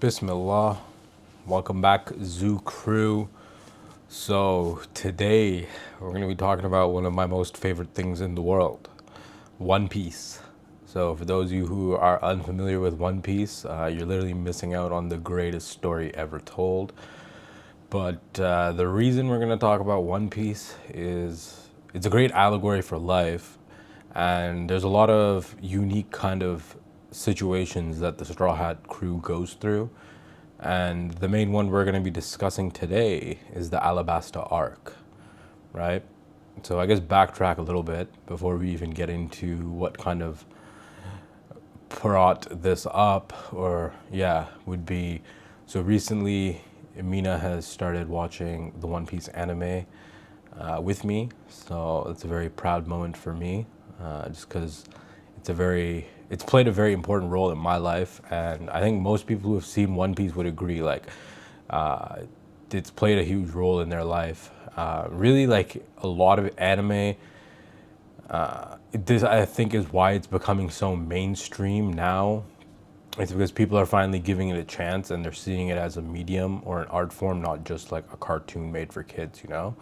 Bismillah. Welcome back, Zoo Crew. So, today we're going to be talking about one of my most favorite things in the world, One Piece. So, for those of you who are unfamiliar with One Piece, you're literally missing out on the greatest story ever told. But the reason we're going to talk about One Piece is it's a great allegory for life, and there's a lot of unique kind of situations that the Straw Hat crew goes through. And the main one we're going to be discussing today is the Alabasta arc, right? So I guess backtrack a little bit before we even get into what kind of brought this up, or yeah, would be. So recently, Mina has started watching the One Piece anime with me, so it's a very proud moment for me, just because it's played a very important role in my life, and I think most people who have seen One Piece would agree. Like, uh, it's played a huge role in their life. Really, like a lot of anime. This I think is why it's becoming so mainstream now. It's because people are finally giving it a chance and they're seeing it as a medium or an art form, not just like a cartoon made for kids, you know?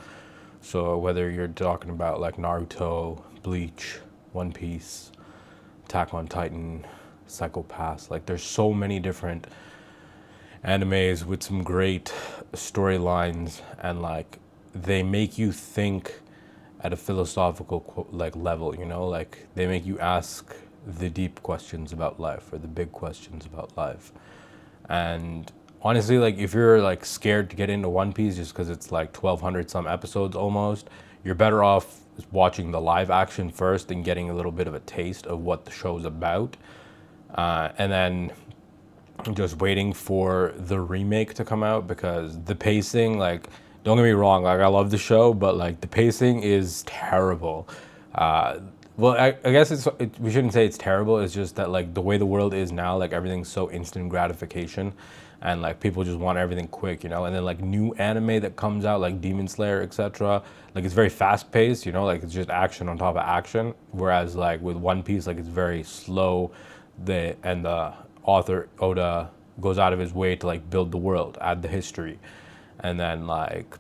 So whether you're talking about like Naruto, Bleach, One Piece, Attack on Titan, Psycho Pass, like there's so many different animes with some great storylines, and like they make you think at a philosophical like level, you know, like they make you ask the deep questions about life or the big questions about life. And honestly, like if you're like scared to get into One Piece just because it's like 1200 some episodes almost, you're better off watching the live action first and getting a little bit of a taste of what the show's about, and then just waiting for the remake to come out, because the pacing, like, don't get me wrong, like I love the show, but like the pacing is terrible. Uh, I guess we shouldn't say it's terrible. It's just that like the way the world is now, like everything's so instant gratification, and like people just want everything quick, you know. And then like new anime that comes out, like Demon Slayer, etc. Like it's very fast paced, you know, like it's just action on top of action. Whereas like with One Piece, like it's very slow. The author Oda goes out of his way to like build the world, add the history, and then like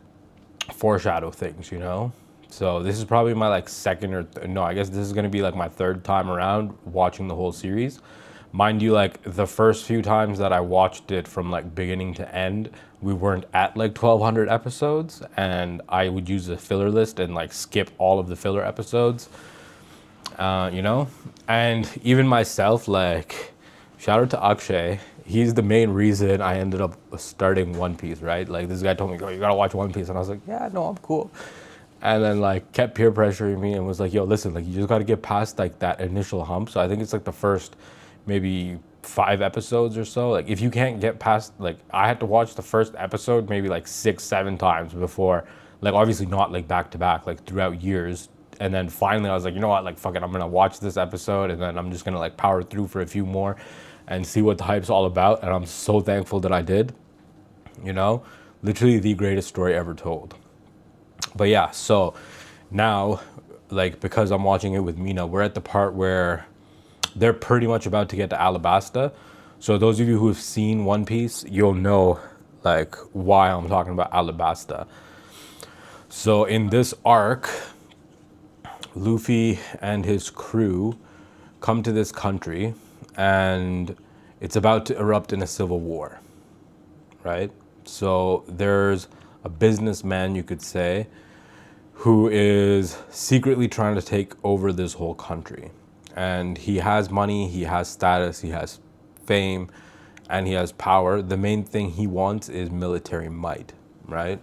foreshadow things, you know. So this is probably my like second or no, I guess this is gonna be like my third time around watching the whole series. Mind you, like the first few times that I watched it from like beginning to end, we weren't at like 1200 episodes, and I would use a filler list and like skip all of the filler episodes, you know? And even myself, like, shout out to Akshay. He's the main reason I ended up starting One Piece, right? Like, this guy told me, "Yo, you gotta watch One Piece." And I was like, yeah, no, I'm cool. And then, like, kept peer pressuring me and was like, yo, listen, like, you just gotta get past, like, that initial hump. So I think it's, like, the first maybe 5 episodes or so. Like, if you can't get past, like, I had to watch the first episode maybe, like, 6, 7 times before, like, obviously not, like, back to back, like, throughout years, and then finally I was like, you know what, like fuck it, I'm gonna watch this episode and then I'm just gonna like power through for a few more and see what the hype's all about. And I'm so thankful that I did, you know, literally the greatest story ever told. But yeah, so now, like, because I'm watching it with Mina, we're at the part where they're pretty much about to get to Alabasta. So those of you who have seen One Piece, you'll know like why I'm talking about Alabasta. So in this arc, Luffy and his crew come to this country, and it's about to erupt in a civil war, right? So there's a businessman, you could say, who is secretly trying to take over this whole country. And he has money, he has status, he has fame, and he has power. The main thing he wants is military might, right?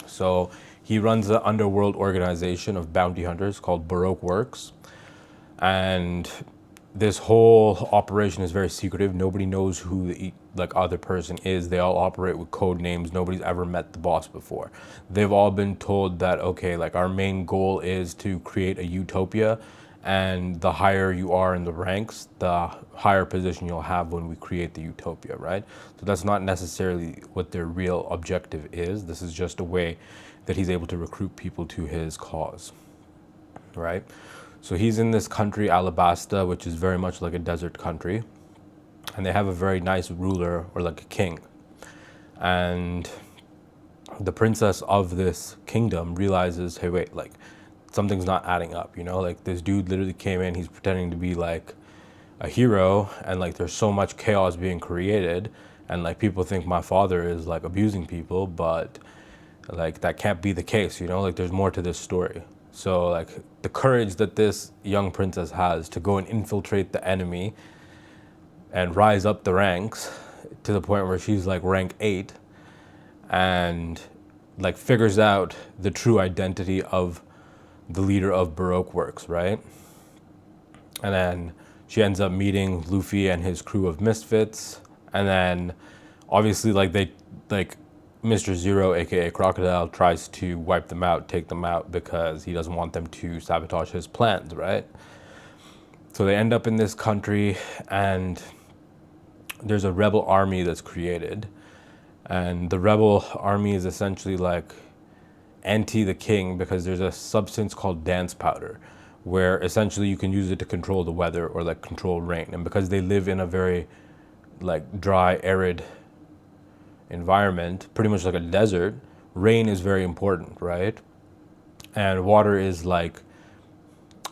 So he runs an underworld organization of bounty hunters called Baroque Works. And this whole operation is very secretive. Nobody knows who the like other person is. They all operate with code names. Nobody's ever met the boss before. They've all been told that, okay, like our main goal is to create a utopia, and the higher you are in the ranks, the higher position you'll have when we create the utopia, right? So that's not necessarily what their real objective is. This is just a way that he's able to recruit people to his cause, right? So he's in this country, Alabasta, which is very much like a desert country. and they have a very nice ruler, or like a king. And the princess of this kingdom realizes, hey, wait, like something's not adding up, you know? Like this dude literally came in, he's pretending to be like a hero, and like there's so much chaos being created, and like people think my father is like abusing people, but like that can't be the case, you know? Like there's more to this story. So like the courage that this young princess has to go and infiltrate the enemy and rise up the ranks to the point where she's like rank 8, and like figures out the true identity of the leader of Baroque Works, right? And then she ends up meeting Luffy and his crew of misfits, and then obviously like Mr. Zero, aka Crocodile, tries to wipe them out, take them out, because he doesn't want them to sabotage his plans, right? So they end up in this country, and there's a rebel army that's created, and the rebel army is essentially like anti the king, because there's a substance called dance powder, where essentially you can use it to control the weather or like control rain. And because they live in a very like dry, arid environment, pretty much like a desert, rain is very important, right? And water is like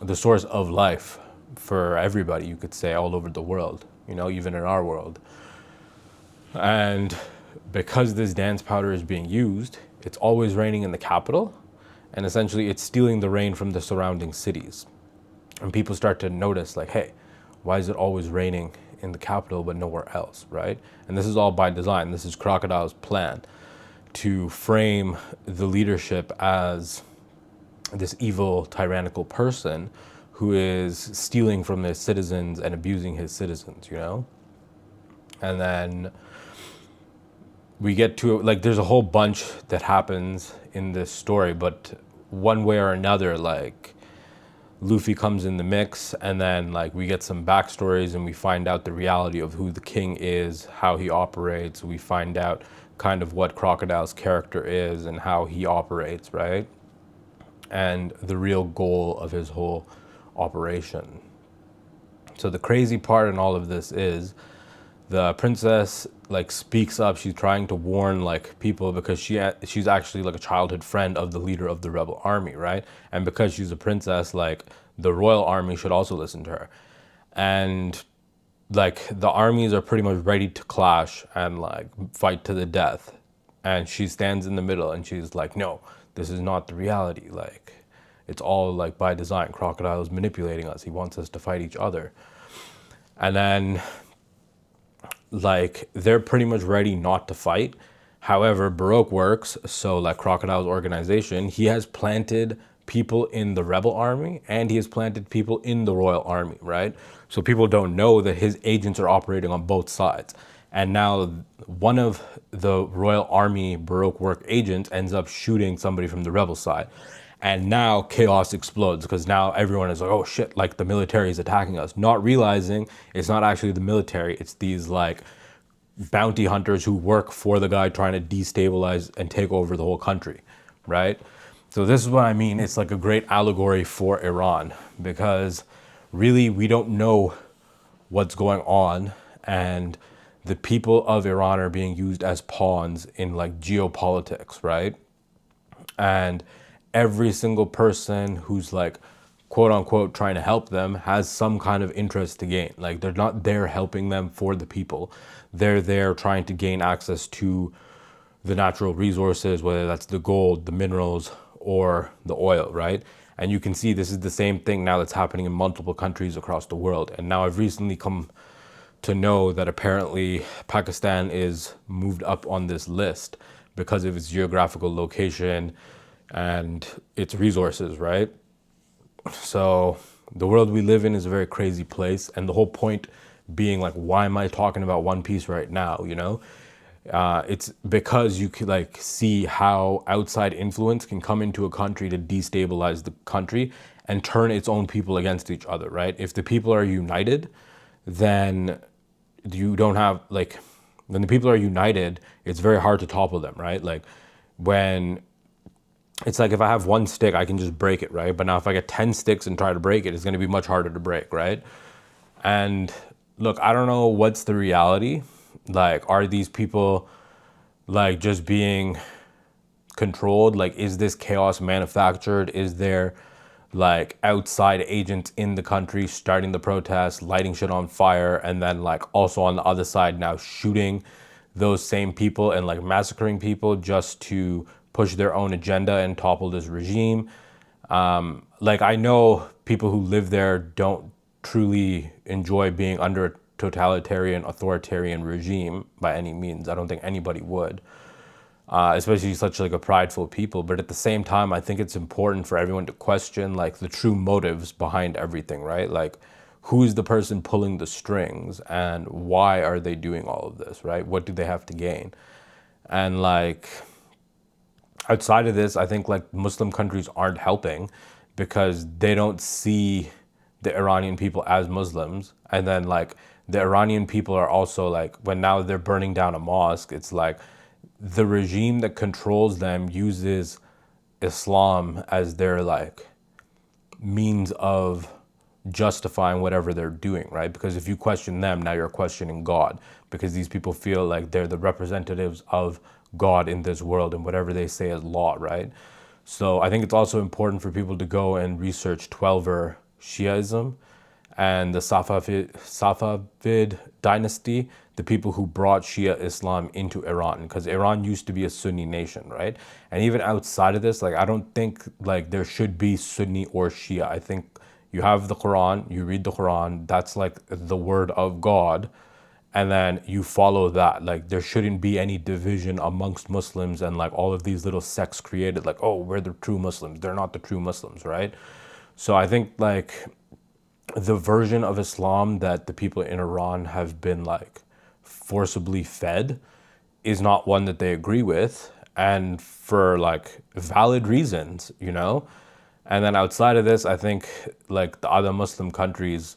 the source of life for everybody, you could say, all over the world, you know, even in our world. And because this dance powder is being used, it's always raining in the capital, and essentially it's stealing the rain from the surrounding cities. And people start to notice, like, hey, why is it always raining in the capital but nowhere else, right? And this is all by design. This is Crocodile's plan to frame the leadership as this evil, tyrannical person who is stealing from his citizens and abusing his citizens, you know? And then we get to, like, there's a whole bunch that happens in this story, but one way or another, like, Luffy comes in the mix, and then like we get some backstories, and we find out the reality of who the king is, how he operates. We find out kind of what Crocodile's character is and how he operates, right? And the real goal of his whole operation. So the crazy part in all of this is the princess like speaks up. She's trying to warn like people, because she's actually like a childhood friend of the leader of the rebel army, right? And because she's a princess, like the royal army should also listen to her. And like the armies are pretty much ready to clash and like fight to the death, and she stands in the middle, and she's like, no, this is not the reality. Like it's all like by design. Crocodile is manipulating us. He wants us to fight each other. And then like they're pretty much ready not to fight. However, Baroque Works, so like Crocodile's organization, he has planted people in the rebel army, and he has planted people in the royal army, right? So people don't know that his agents are operating on both sides. And now one of the royal army Baroque Work agents ends up shooting somebody from the rebel side. And now chaos explodes, because now everyone is like, oh shit, like the military is attacking us. Not realizing it's not actually the military, it's these like bounty hunters who work for the guy trying to destabilize and take over the whole country, right? So this is what I mean. It's like a great allegory for Iran, because really we don't know what's going on, and the people of Iran are being used as pawns in like geopolitics, right? And every single person who's like quote unquote trying to help them has some kind of interest to gain. Like they're not there helping them for the people. They're there trying to gain access to the natural resources, whether that's the gold, the minerals, or the oil, right? And you can see this is the same thing now that's happening in multiple countries across the world. And now I've recently come to know that apparently Pakistan is moved up on this list because of its geographical location and its resources, right? So the world we live in is a very crazy place, and the whole point being like, why am I talking about One Piece right now, you know? It's because you could like see how outside influence can come into a country to destabilize the country and turn its own people against each other, right? If the people are united, then you don't have like, when the people are united, it's very hard to topple them, right? Like when it's like if I have one stick, I can just break it, right? But now if I get 10 sticks and try to break it, it's going to be much harder to break, right? And look, I don't know what's the reality. Like, are these people like just being controlled? Like, is this chaos manufactured? Is there like outside agents in the country starting the protests, lighting shit on fire, and then like also on the other side now shooting those same people and like massacring people just to push their own agenda and topple this regime? Like, I know people who live there don't truly enjoy being under a totalitarian, authoritarian regime by any means. I don't think anybody would, especially such like a prideful people. But at the same time, I think it's important for everyone to question like the true motives behind everything, right? Like, who's the person pulling the strings and why are they doing all of this, right? What do they have to gain? And like, outside of this, I think like Muslim countries aren't helping because they don't see the Iranian people as Muslims. And then like the Iranian people are also like, when now they're burning down a mosque, it's like the regime that controls them uses Islam as their like means of justifying whatever they're doing, right? Because if you question them, now you're questioning God, because these people feel like they're the representatives of God in this world and whatever they say is law, right? So I think it's also important for people to go and research Twelver Shiaism and the Safavid dynasty, the people who brought Shia Islam into Iran, because Iran used to be a Sunni nation, right? And even outside of this, like, I don't think like there should be Sunni or Shia. I think you have the Quran, you read the Quran, that's like the word of God, and then you follow that. Like, there shouldn't be any division amongst Muslims and like all of these little sects created, like, oh, we're the true Muslims. They're not the true Muslims, right? So I think like the version of Islam that the people in Iran have been like forcibly fed is not one that they agree with, and for like valid reasons, you know? And then outside of this, I think like the other Muslim countries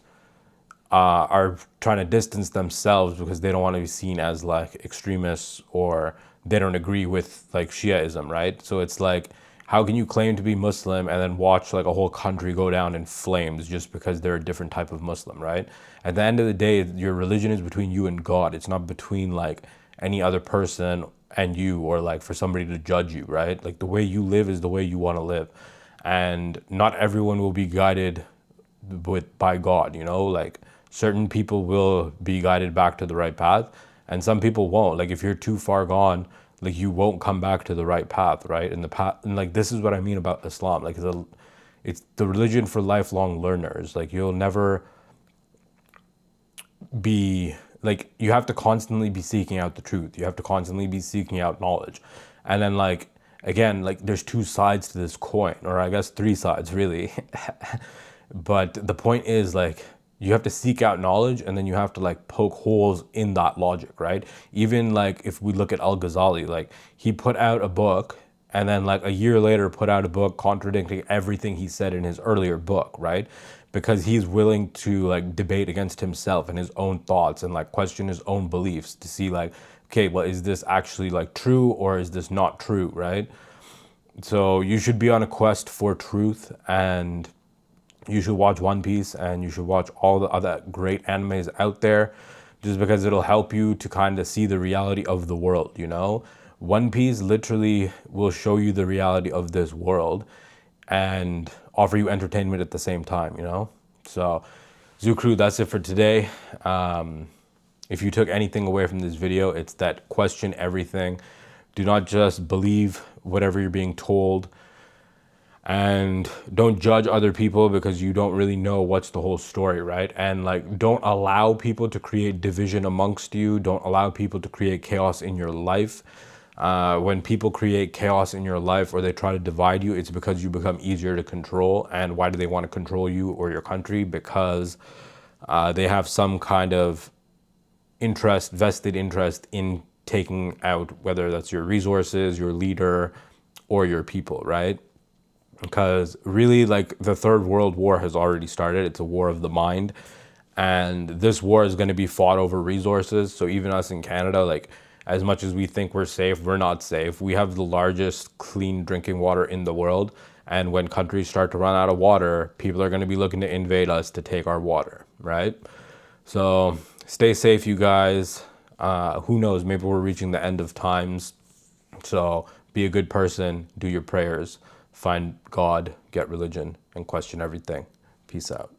are trying to distance themselves because they don't want to be seen as like extremists, or they don't agree with like Shiaism, right? So it's like, how can you claim to be Muslim and then watch like a whole country go down in flames just because they're a different type of Muslim, right? At the end of the day, your religion is between you and God. It's not between like any other person and you, or like for somebody to judge you, right? Like, the way you live is the way you want to live. And not everyone will be guided by God, you know? Like, certain people will be guided back to the right path and some people won't. Like, if you're too far gone, like, you won't come back to the right path, right? And the path, and like, this is what I mean about Islam. Like, it's the religion for lifelong learners. Like, you'll never be like, you have to constantly be seeking out the truth. You have to constantly be seeking out knowledge. And then like, again, like, there's two sides to this coin, or I guess three sides really. But the point is like, you have to seek out knowledge, and then you have to like poke holes in that logic, right? Even like if we look at Al-Ghazali, like, he put out a book and then like a year later put out a book contradicting everything he said in his earlier book, right? Because he's willing to like debate against himself and his own thoughts and like question his own beliefs to see like, okay, well, is this actually like true or is this not true, right? So you should be on a quest for truth, and you should watch One Piece, and you should watch all the other great animes out there, just because it'll help you to kind of see the reality of the world, you know? One Piece literally will show you the reality of this world and offer you entertainment at the same time, you know? So, Zoo Crew, that's it for today. If you took anything away from this video, it's that question everything. Do not just believe whatever you're being told, and don't judge other people because you don't really know what's the whole story, right? And like, don't allow people to create division amongst you. Don't allow people to create chaos in your life. When people create chaos in your life or they try to divide you, it's because you become easier to control. And why do they want to control you or your country? Because they have some kind of interest, vested interest in taking out, whether that's your resources, your leader, or your people, right? Because really, like, the Third World War has already started. It's a war of the mind, and this war is going to be fought over resources. So even us in Canada, like, as much as we think we're safe, we're not safe. We have the largest clean drinking water in the world, and when countries start to run out of water, people are going to be looking to invade us to take our water, right? So stay safe, you guys. Who knows? Maybe we're reaching the end of times. So be a good person, do your prayers, find God, get religion, and question everything. Peace out.